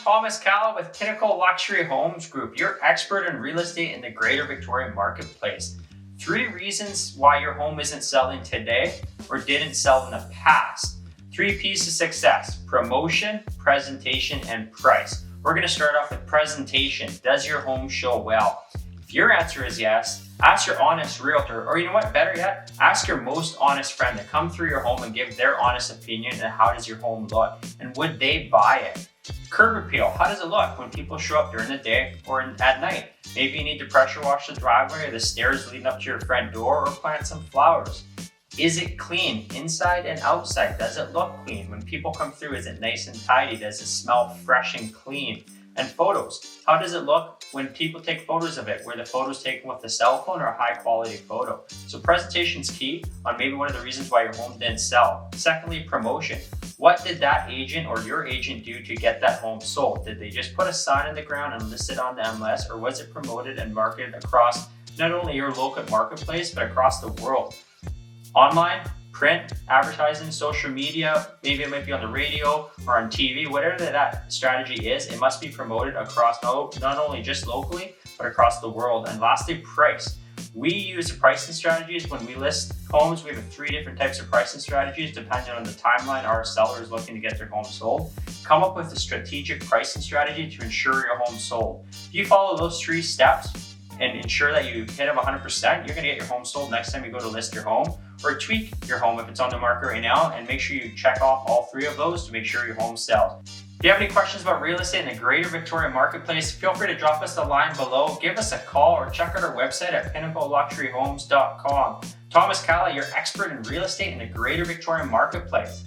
Thomas Calla with Pinnacle Homes Group, your expert in real estate in the Greater Victoria marketplace. 3 reasons why your home isn't selling today or didn't sell in the past. 3 P's to success: promotion, presentation, and price. We're going to start off with presentation. Does your home show well? If your answer is yes, ask your honest realtor, or you know what, better yet, ask your most honest friend to come through your home and give their honest opinion on how does your home look and would they buy it. Curb appeal, how does it look when people show up during the day or at night? Maybe you need to pressure wash the driveway or the stairs leading up to your front door, or plant some flowers. Is it clean inside and outside? Does it look clean? When people come through, is it nice and tidy? Does it smell fresh and clean? And photos, how does it look when people take photos of it? Were the photos taken with a cell phone or a high quality photo? So presentation's key on maybe one of the reasons why your home didn't sell. Secondly, promotion. What did that agent or your agent do to get that home sold? Did they just put a sign in the ground and list it on the MLS, or was it promoted and marketed across not only your local marketplace, but across the world? Online, print, advertising, social media, maybe it might be on the radio or on TV, whatever that strategy is, it must be promoted across not only just locally, but across the world. And lastly, price. We use pricing strategies when we list homes. We have 3 different types of pricing strategies depending on the timeline our seller is looking to get their home sold. Come up with a strategic pricing strategy to ensure your home sold. If you follow those 3 steps and ensure that you hit them 100%, you're gonna get your home sold next time you go to list your home, or tweak your home if it's on the market right now, and make sure you check off all 3 of those to make sure your home sells. If you have any questions about real estate in the Greater Victoria marketplace, feel free to drop us a line below, give us a call, or check out our website at pinnacleluxuryhomes.com. Thomas Calla, your expert in real estate in the Greater Victoria marketplace.